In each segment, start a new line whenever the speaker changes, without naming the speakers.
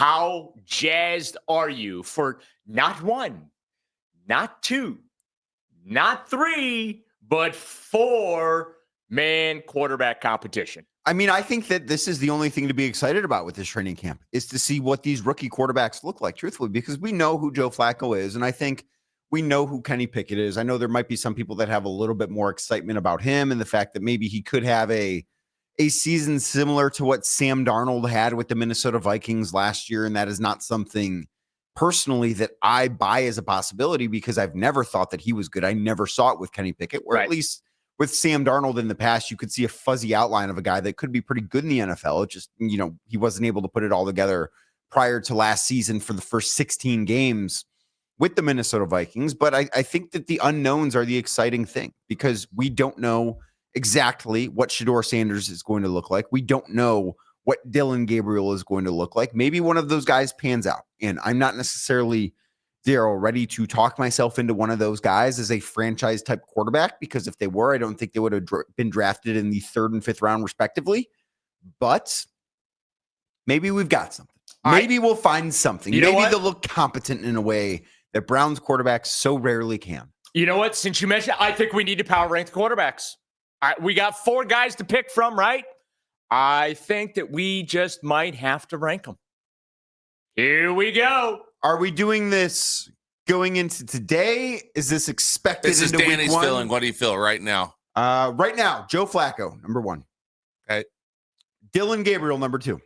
How jazzed are you for not one, not two, not three, but four-man quarterback competition?
I mean, I think that this is the only thing to be excited about with this training camp is to see what these rookie quarterbacks look like, truthfully, because we know who Joe Flacco is, and I think we know who Kenny Pickett is. I know there might be some people that have a little bit more excitement about him and the fact that maybe he could have a season similar to what Sam Darnold had with the Minnesota Vikings last year, and that is not something personally that I buy as a possibility because I've never thought that he was good. I never saw it with Kenny Pickett, where at least with Sam Darnold in the past, you could see a fuzzy outline of a guy that could be pretty good in the NFL. It just, he wasn't able to put it all together prior to last season for the first 16 games with the Minnesota Vikings. But I think that the unknowns are the exciting thing because we don't know exactly what Shedeur Sanders is going to look like. We don't know what Dillon Gabriel is going to look like. Maybe one of those guys pans out. And I'm not necessarily ready to talk myself into one of those guys as a franchise type quarterback, because if they were, I don't think they would have been drafted in the 3rd and 5th round respectively. But maybe we've got something. Maybe we'll find something. Maybe they'll look competent in a way that Browns quarterbacks so rarely can.
You know what? Since you mentioned, I think we need to power rank the quarterbacks. We got 4 guys to pick from, right? I think that we just might have to rank them. Here we go.
Are we doing this going into today? Is this expected
this is
into
Danny's
week 1?
feeling. What do you feel right now?
Right now, Joe Flacco, number 1.
Okay.
Dillon Gabriel, number 2.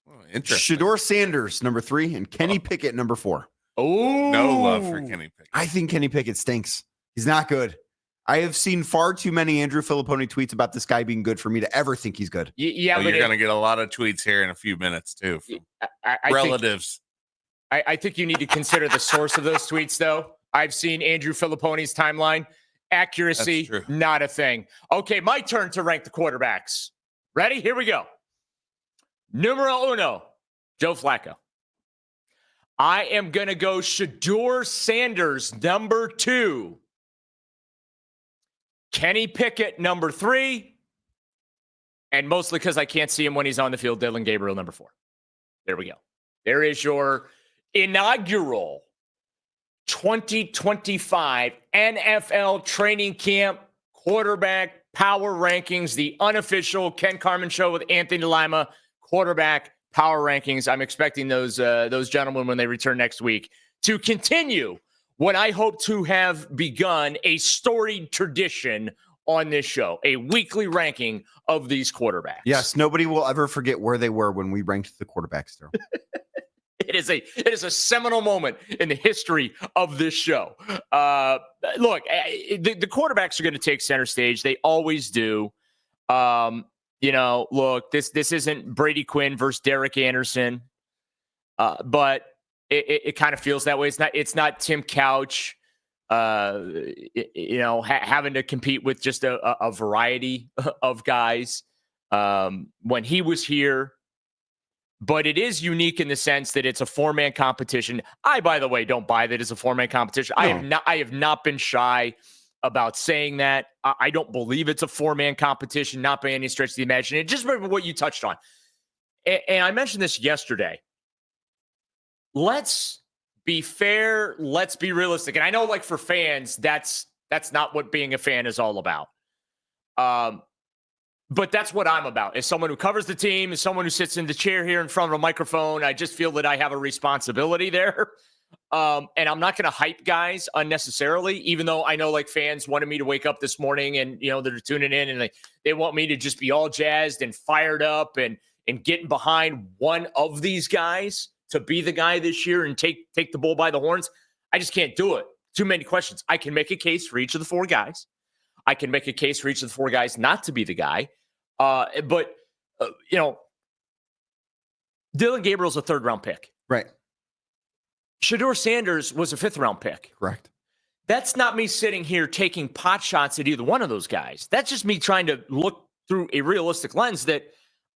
Oh, interesting.
Shedeur Sanders, number 3. And Kenny Pickett, number 4.
Oh,
no love for Kenny Pickett.
I think Kenny Pickett stinks. He's not good. I have seen far too many Andrew Filipponi tweets about this guy being good for me to ever think he's good.
Yeah,
but you're going to get a lot of tweets here in a few minutes, too, from relatives.
I think you need to consider the source of those tweets, though. I've seen Andrew Filipponi's timeline. Accuracy, not a thing. Okay, my turn to rank the quarterbacks. Ready? Here we go. Numero uno, Joe Flacco. I am going to go Shedeur Sanders, number 2. Kenny Pickett, number 3. And mostly because I can't see him when he's on the field, Dillon Gabriel, number 4. There we go. There is your inaugural 2025 NFL training camp quarterback power rankings, the unofficial Ken Carman show with Anthony Lima quarterback power rankings. I'm expecting those gentlemen when they return next week to continue what I hope to have begun a storied tradition on this show, a weekly ranking of these quarterbacks.
Yes, nobody will ever forget where they were when we ranked the quarterbacks there.
It is a seminal moment in the history of this show. Look, the quarterbacks are going to take center stage. They always do. Look, this isn't Brady Quinn versus Derek Anderson, but it kind of feels that way. It's not Tim Couch, having to compete with just a variety of guys when he was here. But it is unique in the sense that it's a 4-man competition. I, by the way, don't buy that it's a 4-man competition. No. I have not been shy about saying that. I don't believe it's a 4-man competition, not by any stretch of the imagination. Just remember what you touched on. And I mentioned this yesterday. Let's be fair. Let's be realistic. And I know, like, for fans, that's not what being a fan is all about. But that's what I'm about. As someone who covers the team, as someone who sits in the chair here in front of a microphone, I just feel that I have a responsibility there. And I'm not going to hype guys unnecessarily, even though I know, like, fans wanted me to wake up this morning and, they're tuning in and they want me to just be all jazzed and fired up and getting behind one of these guys to be the guy this year and take the bull by the horns. I just can't do it. Too many questions. I can make a case for each of the 4 guys. I can make a case for each of the 4 guys not to be the guy. But Dillon Gabriel's a 3rd-round pick.
Right.
Shedeur Sanders was a 5th-round pick.
Correct.
That's not me sitting here taking pot shots at either one of those guys. That's just me trying to look through a realistic lens that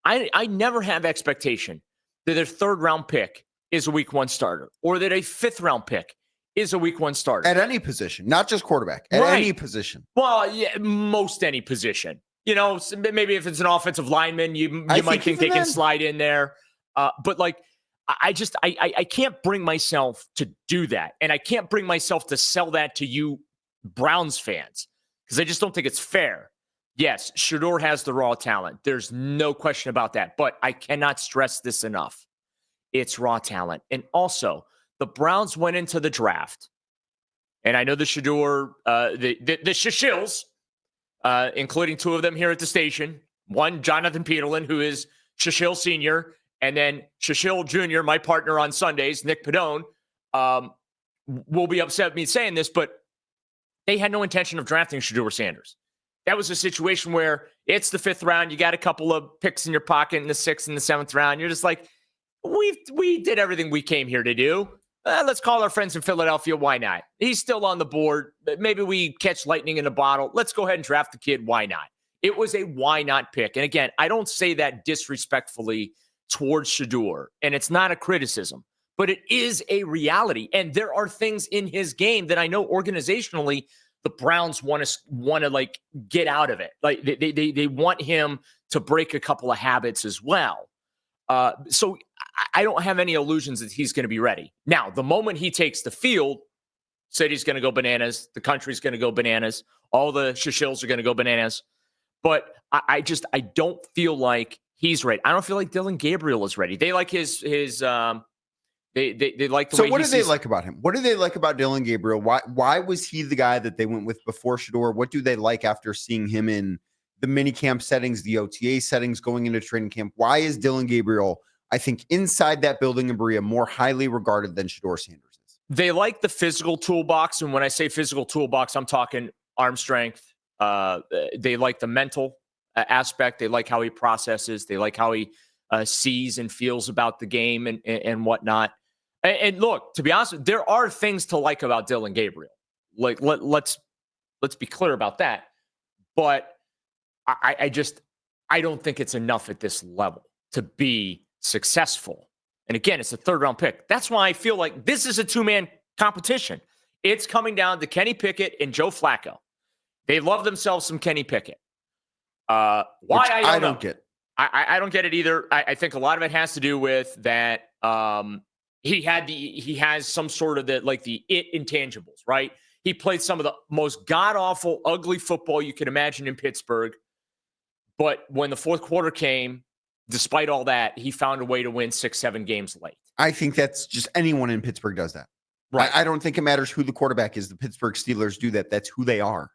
I never have expectation that a 3rd-round pick is a week 1 starter or that a 5th-round pick is a week 1 starter.
At any position, not just quarterback. At any position.
Well, yeah, most any position. Maybe if it's an offensive lineman, you might think they can slide in there. But, like, I can't bring myself to do that. And I can't bring myself to sell that to you Browns fans because I just don't think it's fair. Yes, Shedeur has the raw talent. There's no question about that. But I cannot stress this enough. It's raw talent. And also, the Browns went into the draft. And I know the Shedeur, the Shishills, including two of them here at the station. One, Jonathan Peterlin, who is Shishill Sr., and then Shishill Jr., my partner on Sundays, Nick Padone, will be upset with me saying this, but they had no intention of drafting Shedeur Sanders. That was a situation where it's the 5th round. You got a couple of picks in your pocket in the 6th and the 7th round. You're just like, we did everything we came here to do. Let's call our friends in Philadelphia. Why not? He's still on the board. Maybe we catch lightning in a bottle. Let's go ahead and draft the kid. Why not? It was a why not pick. And again, I don't say that disrespectfully towards Shedeur, and it's not a criticism, but it is a reality. And there are things in his game that I know organizationally the Browns want to like get out of it. Like they want him to break a couple of habits as well. So I don't have any illusions that he's going to be ready. Now, the moment he takes the field, city's going to go bananas. The country's going to go bananas. All the Shishills are going to go bananas. But I don't feel like he's ready. I don't feel like Dillon Gabriel is ready. They like his they like the way.
So what do they like about him? What do they like about Dillon Gabriel? Why was he the guy that they went with before Shedeur? What do they like after seeing him in the mini camp settings, the OTA settings, going into training camp? Why is Dillon Gabriel, I think, inside that building in Berea, more highly regarded than Shedeur Sanders is?
They like the physical toolbox, and when I say physical toolbox, I'm talking arm strength. They like the mental aspect. They like how he processes. They like how he sees and feels about the game and whatnot. And look, to be honest, there are things to like about Dillon Gabriel. Like let's be clear about that. But I don't think it's enough at this level to be successful. And again, it's a 3rd round pick. That's why I feel like this is a 2-man competition. It's coming down to Kenny Pickett and Joe Flacco. They love themselves some Kenny Pickett. Why? I don't get. I don't get it either. I think a lot of it has to do with that. He has some sort of the intangibles, right? He played some of the most god-awful, ugly football you can imagine in Pittsburgh. But when the 4th quarter came, despite all that, he found a way to win 6-7 games late.
I think that's just anyone in Pittsburgh does that. Right. I don't think it matters who the quarterback is. The Pittsburgh Steelers do that. That's who they are.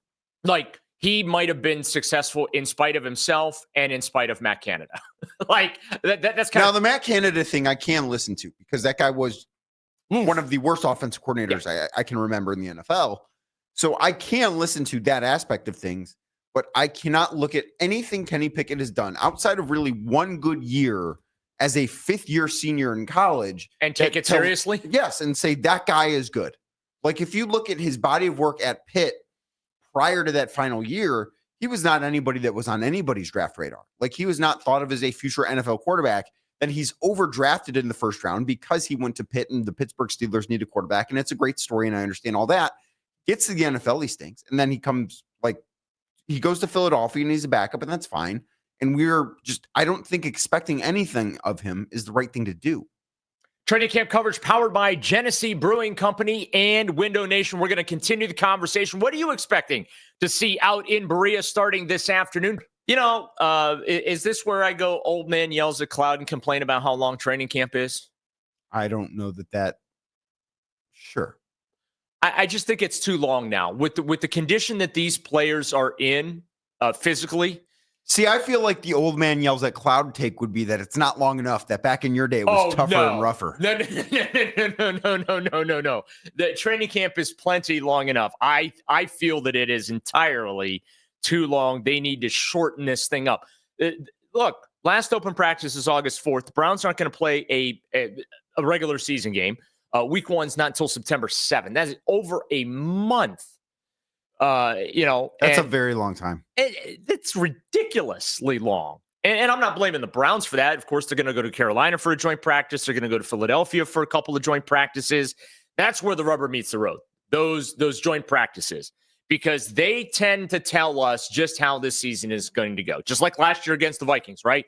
Like, he might have been successful in spite of himself and in spite of Matt Canada. Like, that's kind
of... Now, the Matt Canada thing I can listen to because that guy was one of the worst offensive coordinators I can remember in the NFL. So I can listen to that aspect of things, but I cannot look at anything Kenny Pickett has done outside of really one good year as a 5th-year senior in college.
And take it seriously?
Yes, and say that guy is good. Like, if you look at his body of work at Pitt prior to that final year, he was not anybody that was on anybody's draft radar. Like, he was not thought of as a future NFL quarterback. Then he's overdrafted in the 1st round because he went to Pitt and the Pittsburgh Steelers need a quarterback. And it's a great story, and I understand all that. Gets to the NFL, he stinks. And then he goes to Philadelphia and he's a backup, and that's fine. And I don't think expecting anything of him is the right thing to do.
Training camp coverage powered by Genesee Brewing Company and Window Nation. We're going to continue the conversation. What are you expecting to see out in Berea starting this afternoon? You know, is this where I go, old man yells at cloud and complain about how long training camp is?
I don't know that. Sure.
I just think it's too long now with the condition that these players are in physically.
See, I feel like the old man yells at cloud take would be that it's not long enough. That back in your day it was tougher and rougher.
No. The training camp is plenty long enough. I feel that it is entirely too long. They need to shorten this thing up. Look, last open practice is August 4th. The Browns aren't going to play a regular season game. Week 1's not until September 7th. That's over a month.
That's a very long time.
It's ridiculously long. And I'm not blaming the Browns for that. Of course, they're going to go to Carolina for a joint practice. They're going to go to Philadelphia for a couple of joint practices. That's where the rubber meets the road, those joint practices, because they tend to tell us just how this season is going to go. Just like last year against the Vikings, right?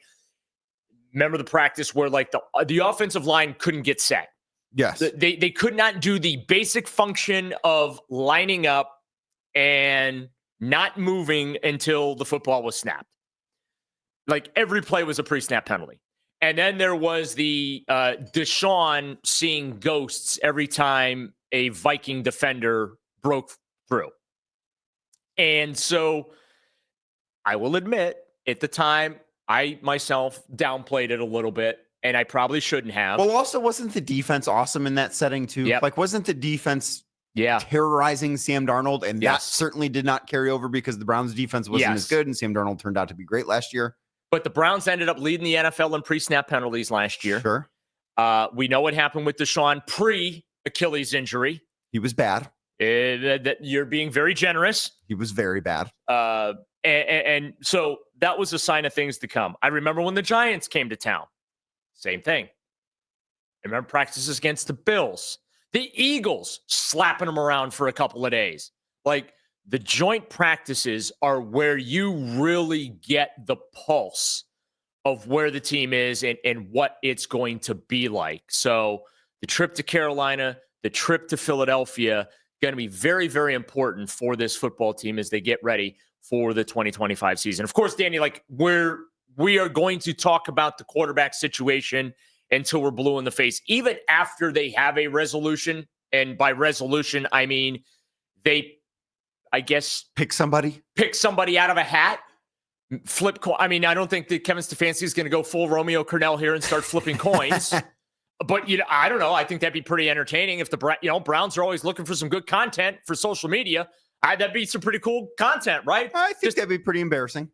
remember the practice where like the offensive line couldn't get set.
Yes.
They could not do the basic function of lining up and not moving until the football was snapped. Like every play was a pre-snap penalty. And then there was the Deshaun seeing ghosts every time a Viking defender broke through. And so I will admit, at the time, I myself downplayed it a little bit, and I probably shouldn't have.
Well, also, wasn't the defense awesome in that setting too?
Yep.
Like, wasn't the defense terrorizing Sam Darnold? And that certainly did not carry over because the Browns' defense wasn't as good, and Sam Darnold turned out to be great last year.
But the Browns ended up leading the NFL in pre-snap penalties last year.
Sure.
We know what happened with Deshaun pre-Achilles injury.
He was bad.
You're being very generous.
He was very bad.
And so that was a sign of things to come. I remember when the Giants came to town. Same thing. I remember practices against the Bills. The Eagles slapping them around for a couple of days. Like, the joint practices are where you really get the pulse of where the team is and what it's going to be like. So the trip to Carolina, the trip to Philadelphia, going to be very, very important for this football team as they get ready for the 2025 season. Of course, Danny, like we are going to talk about the quarterback situation until we're blue in the face, even after they have a resolution. And by resolution, I mean I guess
pick somebody
out of a hat, flip. I mean, I don't think that Kevin Stefanski is going to go full Romeo Cornell here and start flipping coins. But I don't know. I think that'd be pretty entertaining if the Browns are always looking for some good content for social media. That'd be some pretty cool content, right?
I think that'd be pretty embarrassing,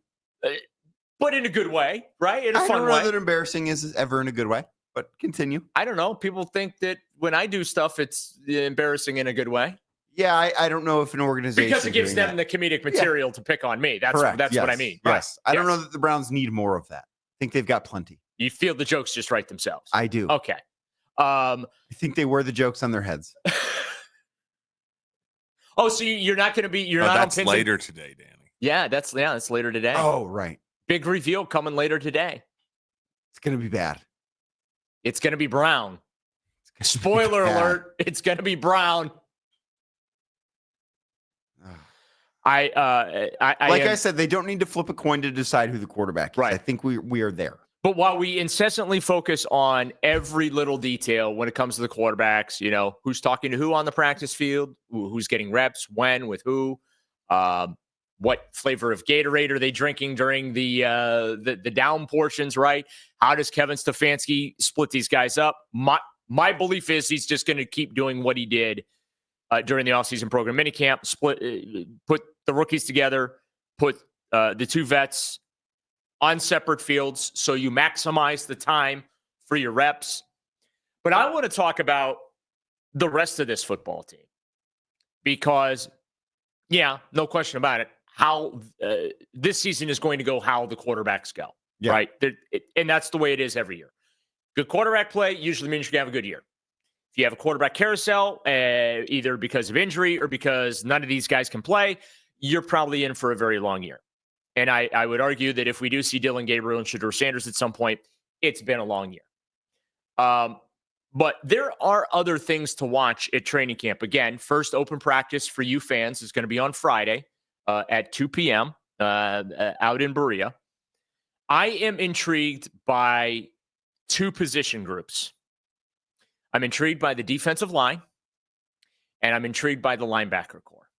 but in a good way, right? In a fun way.
I don't know that embarrassing is ever in a good way. But continue.
I don't know. People think that when I do stuff, it's embarrassing in a good way.
Yeah, I don't know if an organization
because it gives them the comedic material to pick on me. That's what I mean.
Yes. I don't know that the Browns need more of that. I think they've got plenty.
You feel the jokes just write themselves.
I do.
Okay.
I think they wear the jokes on their heads.
So you're not going to be. You're not.
That's later today, Danny.
Yeah, that's later today.
Oh, right.
Big reveal coming later today.
It's going to be bad.
It's going to be brown. Spoiler alert! It's going to be brown. I
said, they don't need to flip a coin to decide who the quarterback is.
Right.
I think we are there.
But while we incessantly focus on every little detail when it comes to the quarterbacks, who's talking to who on the practice field, who's getting reps, when, with who, what flavor of Gatorade are they drinking during the down portions, right? How does Kevin Stefanski split these guys up? My belief is he's just going to keep doing what he did during the offseason program minicamp, put the rookies together, put the two vets on separate fields so you maximize the time for your reps. But I want to talk about the rest of this football team because, no question about it, how this season is going to go how the quarterbacks go, right? And that's the way it is every year. Good quarterback play usually means you're going to have a good year. If you have a quarterback carousel, either because of injury or because none of these guys can play, you're probably in for a very long year. And I would argue that if we do see Dylan Gabriel and Shedeur Sanders at some point, it's been a long year. But there are other things to watch at training camp. Again, first open practice for you fans is going to be on Friday at 2 p.m. Out in Berea. I am intrigued by two position groups. I'm intrigued by the defensive line, and I'm intrigued by the linebacker core.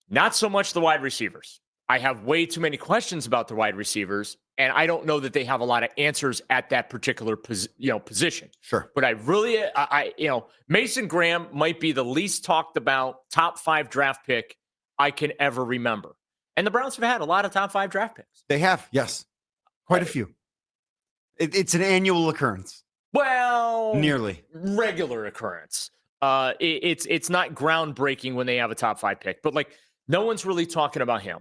Not so much the wide receivers. I have way too many questions about the wide receivers, and I don't know that they have a lot of answers at that particular position.
Sure.
But I really, Mason Graham might be the least talked about top 5 draft pick I can ever remember. And the Browns have had a lot of top 5 draft picks.
They have, yes. Quite a few. It's an annual occurrence.
Well,
nearly
regular occurrence. It's not groundbreaking when they have a top 5 pick, but no one's really talking about him.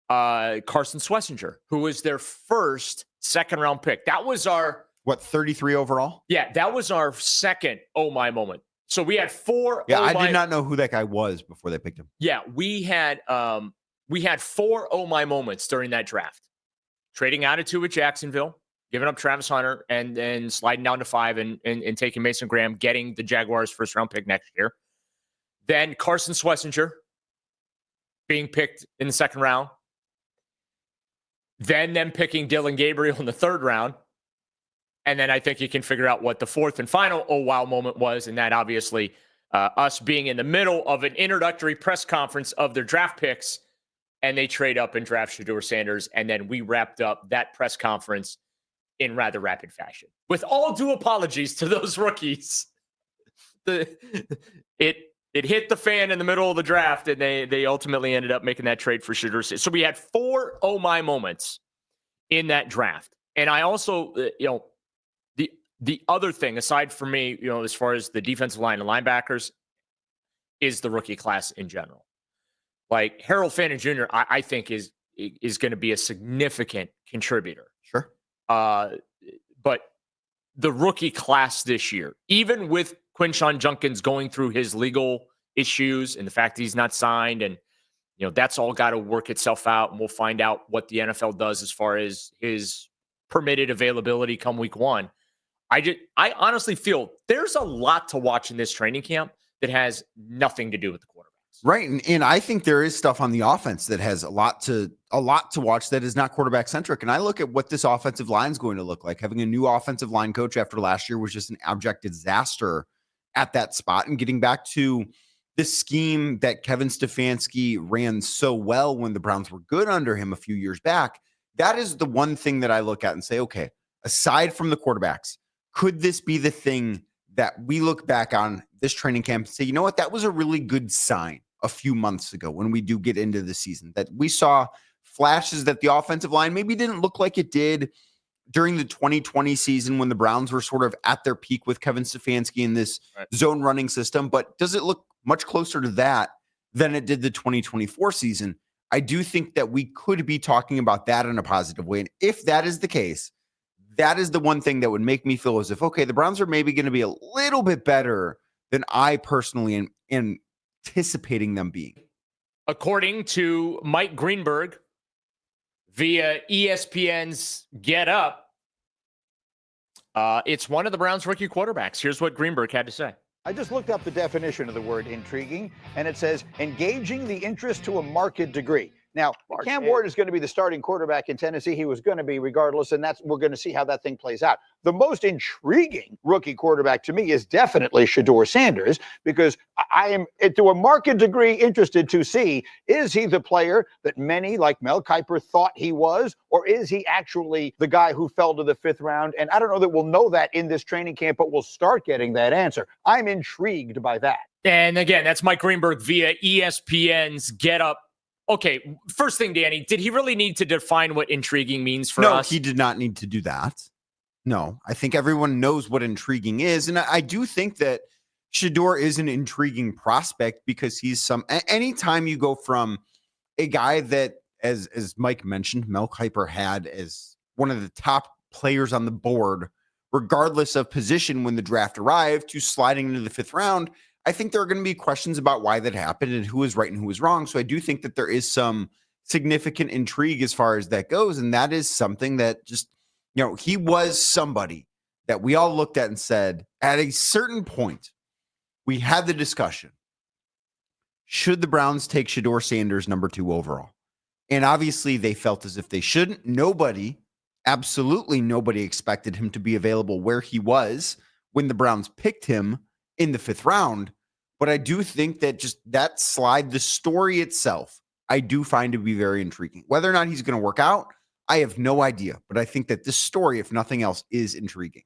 Carson Schlesinger, who was their first second-round pick. That was our
33 overall?
Yeah, that was our second oh my moment. So we had 4.
Yeah, I did not know who that guy was before they picked him.
Yeah, we had 4 oh my moments during that draft. Trading out of 2 at Jacksonville, giving up Travis Hunter and then sliding down to 5 and taking Mason Graham, getting the Jaguars' first-round pick next year. Then Carson Schlesinger being picked in the second round. Then them picking Dylan Gabriel in the third round. And then I think you can figure out what the fourth and final oh wow moment was. And that obviously us being in the middle of an introductory press conference of their draft picks, and they trade up and draft Shedeur Sanders. And then we wrapped up that press conference in rather rapid fashion. With all due apologies to those rookies, it hit the fan in the middle of the draft, and they ultimately ended up making that trade for Shedeur Sanders. So we had 4 oh my moments in that draft. And I also, the other thing, aside from me, as far as the defensive line and linebackers, is the rookie class in general. Like Harold Fannin Jr., I think is going to be a significant contributor.
Sure.
But the rookie class this year, even with Quinshon Judkins going through his legal issues and the fact that he's not signed, and that's all got to work itself out, and we'll find out what the NFL does as far as his permitted availability come week 1. I honestly feel there's a lot to watch in this training camp that has nothing to do with the quarterbacks.
Right. And I think there is stuff on the offense that has a lot to watch that is not quarterback centric. And I look at what this offensive line is going to look like. Having a new offensive line coach after last year was just an abject disaster at that spot, and getting back to this scheme that Kevin Stefanski ran so well when the Browns were good under him a few years back. That is the one thing that I look at and say, okay, aside from the quarterbacks, could this be the thing that we look back on this training camp and say, you know what, that was a really good sign a few months ago when we do get into the season, that we saw flashes that the offensive line maybe didn't look like it did during the 2020 season when the Browns were sort of at their peak with Kevin Stefanski in this zone running system. But does it look much closer to that than it did the 2024 season? I do think that we could be talking about that in a positive way. And if that is the case, that is the one thing that would make me feel as if, okay, the Browns are maybe going to be a little bit better than I personally am anticipating them being.
According to Mike Greenberg via ESPN's Get Up, it's one of the Browns' rookie quarterbacks. Here's what Greenberg had to say.
I just looked up the definition of the word intriguing, and it says engaging the interest to a marked degree. Now, Cam Ward is going to be the starting quarterback in Tennessee. He was going to be regardless, and we're going to see how that thing plays out. The most intriguing rookie quarterback to me is definitely Shedeur Sanders, because I am, to a marked degree, interested to see, is he the player that many, like Mel Kiper, thought he was, or is he actually the guy who fell to the 5th round? And I don't know that we'll know that in this training camp, but we'll start getting that answer. I'm intrigued by that.
And again, that's Mike Greenberg via ESPN's Get Up. Okay, first thing, Danny, did he really need to define what intriguing means for us?
No, he did not need to do that. No, I think everyone knows what intriguing is. And I do think that Shedeur is an intriguing prospect because he's anytime you go from a guy that, as Mike mentioned, Mel Kiper had as one of the top players on the board, regardless of position when the draft arrived, to sliding into the 5th round, I think there are going to be questions about why that happened and who is right and who is wrong. So I do think that there is some significant intrigue as far as that goes. And that is something that just, he was somebody that we all looked at and said, at a certain point, we had the discussion. Should the Browns take Shedeur Sanders number 2 overall? And obviously they felt as if they shouldn't. Absolutely nobody expected him to be available where he was when the Browns picked him in the 5th round. But I do think that just that slide, the story itself, I do find to be very intriguing. Whether or not he's going to work out, I have no idea. But I think that this story, if nothing else, is intriguing.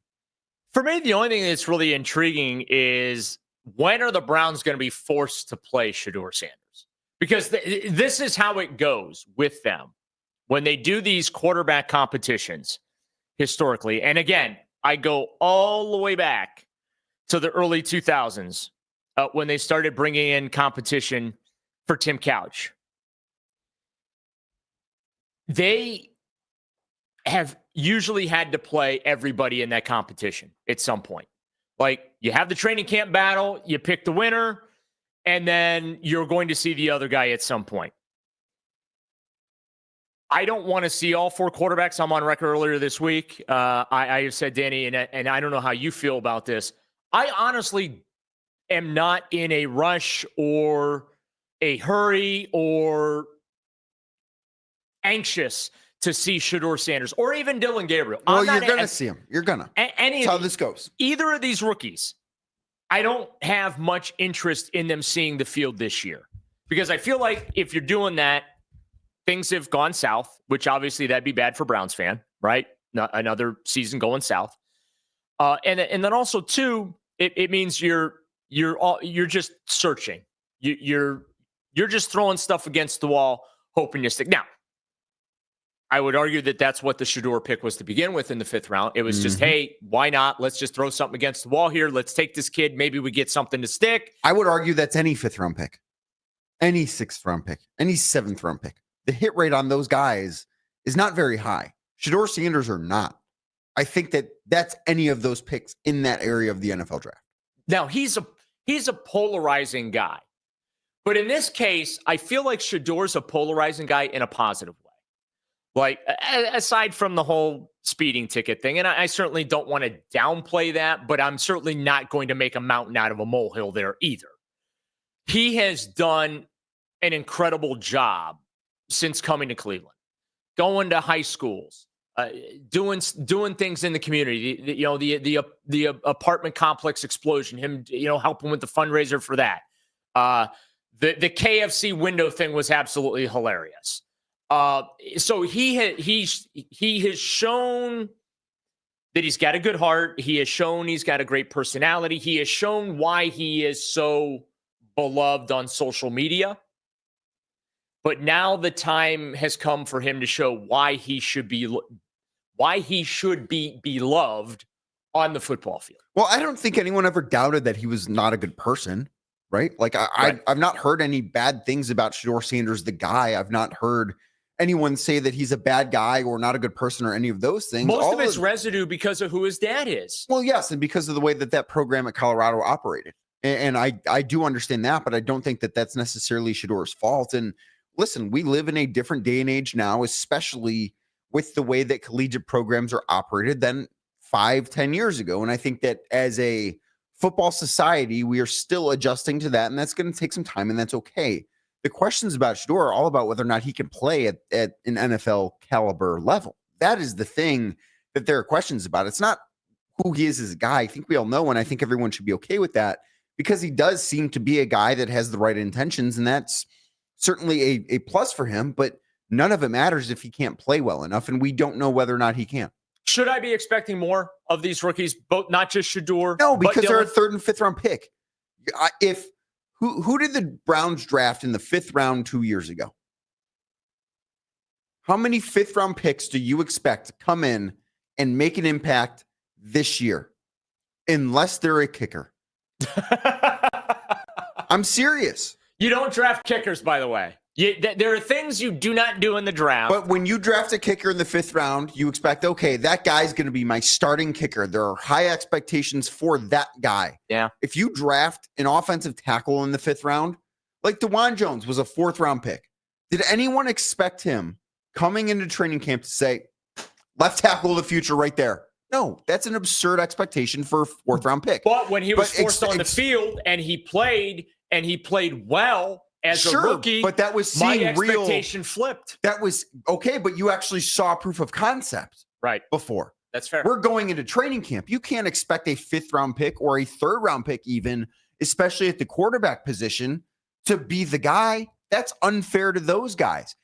For me, the only thing that's really intriguing is when are the Browns going to be forced to play Shedeur Sanders? Because this is how it goes with them. When they do these quarterback competitions historically, and again, I go all the way back to the early 2000s when they started bringing in competition for Tim Couch. They have usually had to play everybody in that competition at some point. Like, you have the training camp battle, you pick the winner, and then you're going to see the other guy at some point. I don't want to see all 4 quarterbacks. I'm on record earlier this week. I said, Danny, and I don't know how you feel about this. I honestly am not in a rush or a hurry or anxious to see Shedeur Sanders or even Dylan Gabriel.
Well, you're going to see him. You're going to. That's how this goes.
Either of these rookies, I don't have much interest in them seeing the field this year because I feel like if you're doing that, things have gone south, which obviously that'd be bad for Browns fan, right? Another season going south. And then also too, it means you're just searching. You're just throwing stuff against the wall, hoping you stick. Now, I would argue that that's what the Shedeur pick was to begin with in the 5th round. It was just, hey, why not? Let's just throw something against the wall here. Let's take this kid. Maybe we get something to stick.
I would argue that's any 5th round pick, any 6th round pick, any 7th round pick. The hit rate on those guys is not very high. Shedeur Sanders or not. I think that's any of those picks in that area of the NFL draft.
Now, he's a polarizing guy. But in this case, I feel like Shedeur's a polarizing guy in a positive way. Like, aside from the whole speeding ticket thing, and I certainly don't want to downplay that, but I'm certainly not going to make a mountain out of a molehill there either. He has done an incredible job since coming to Cleveland, going to high schools, doing things in the community. The apartment complex explosion. Him, helping with the fundraiser for that. The KFC window thing was absolutely hilarious. So he has shown that he's got a good heart. He has shown he's got a great personality. He has shown why he is so beloved on social media. But now the time has come for him to show why he should be beloved on the football field.
Well, I don't think anyone ever doubted that he was not a good person, right? Like I've not heard any bad things about Shedeur Sanders, the guy. I've not heard anyone say that he's a bad guy or not a good person or any of those things.
Most of it's residue because of who his dad is.
Well, yes, and because of the way that program at Colorado operated. And I do understand that, but I don't think that that's necessarily Shedeur's fault. And listen, we live in a different day and age now, especially with the way that collegiate programs are operated than 5-10 years ago. And I think that as a football society, we are still adjusting to that, and that's going to take some time, and that's okay. The questions about Shedeur are all about whether or not he can play at an NFL caliber level. That is the thing that there are questions about. It's not who he is as a guy. I think we all know, and I think everyone should be okay with that because he does seem to be a guy that has the right intentions, and that's certainly a plus for him, but none of it matters if he can't play well enough, and we don't know whether or not he can.
Should I be expecting more of these rookies, both not just Shedeur?
No, because they're a 3rd and 5th round pick. Who did the Browns draft in the 5th round 2 years ago? How many 5th round picks do you expect to come in and make an impact this year? Unless they're a kicker. I'm serious.
You don't draft kickers, by the way. There are things you do not do in the draft.
But when you draft a kicker in the 5th round, you expect, okay, that guy's going to be my starting kicker. There are high expectations for that guy.
Yeah.
If you draft an offensive tackle in the 5th round, like DeJuan Jones was a 4th round pick, did anyone expect him coming into training camp to say, left tackle of the future right there? No, that's an absurd expectation for a 4th round pick.
But when he was forced on the field and he played well, as a rookie,
but that was
seeing my expectation flipped.
That was okay, but you actually saw proof of concept before.
That's fair.
We're going into training camp. You can't expect a 5th round pick or a 3rd round pick even, especially at the quarterback position, to be the guy. That's unfair to those guys.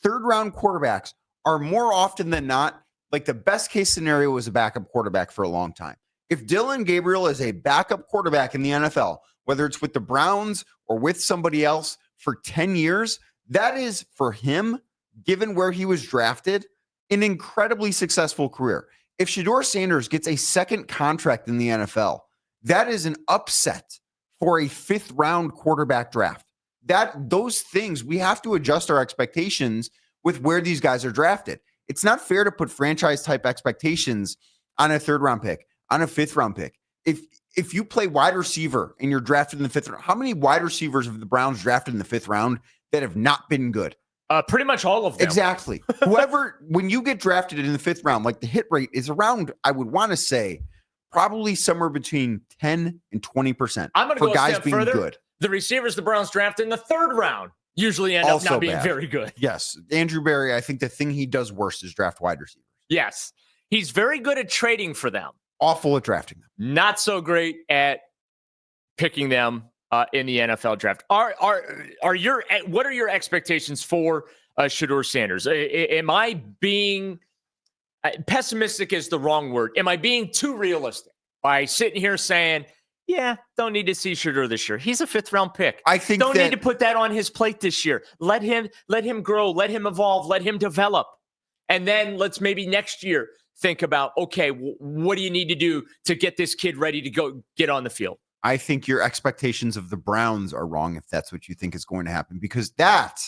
3rd round quarterbacks are more often than not, like the best case scenario was a backup quarterback for a long time. If Dylan Gabriel is a backup quarterback in the NFL, whether it's with the Browns or with somebody else for 10 years, that is for him, given where he was drafted, an incredibly successful career. If Shedeur Sanders gets a 2nd contract in the NFL, that is an upset for a 5th round quarterback draft. Those things, we have to adjust our expectations with where these guys are drafted. It's not fair to put franchise type expectations on a 3rd round pick, on a 5th round pick. If you play wide receiver and you're drafted in the 5th round, how many wide receivers have the Browns drafted in the 5th round that have not been good?
Pretty much all of them.
Exactly. Whoever, when you get drafted in the 5th round, like the hit rate is around, I would want to say, probably somewhere between 10 and 20%.
I'm going to
for
go
guys
a step
being
further.
good.
The receivers the Browns draft in the 3rd round usually end up
Also
not being
bad.
very good.
Yes. Andrew Berry, I think the thing he does worst is draft wide receivers.
Yes. He's very good at trading for them.
Awful at drafting them.
Not so great at picking them in the NFL draft. What are your expectations for Shedeur Sanders? Am I being pessimistic is the wrong word. Am I being too realistic by sitting here saying, yeah, don't need to see Shedeur this year. He's a 5th round pick.
I think
don't need to put that on his plate this year. Let him grow, let him evolve, let him develop. And then let's maybe next year think about, okay, what do you need to do to get this kid ready to go get on the field?
I think your expectations of the Browns are wrong if that's what you think is going to happen, because that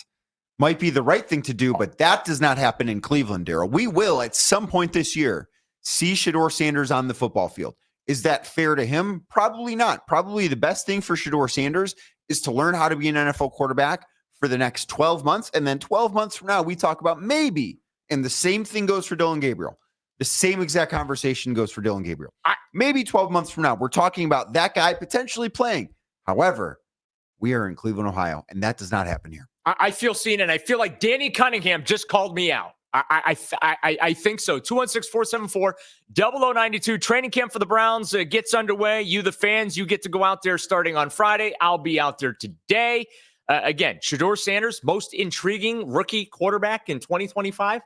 might be the right thing to do, but that does not happen in Cleveland, Daryl. We will at some point this year see Shedeur Sanders on the football field. Is that fair to him? Probably not. Probably the best thing for Shedeur Sanders is to learn how to be an NFL quarterback for the next 12 months. And then 12 months from now, we talk about maybe, and the same thing goes for Dillon Gabriel. The same exact conversation goes for Dillon Gabriel. Maybe 12 months from now, we're talking about that guy potentially playing. However, we are in Cleveland, Ohio, and that does not happen here.
I feel seen, and I feel like Danny Cunningham just called me out. I think so. 216-474-0092. Training camp for the Browns gets underway. You, the fans, you get to go out there starting on Friday. I'll be out there today. Again, Shedeur Sanders, most intriguing rookie quarterback in 2025.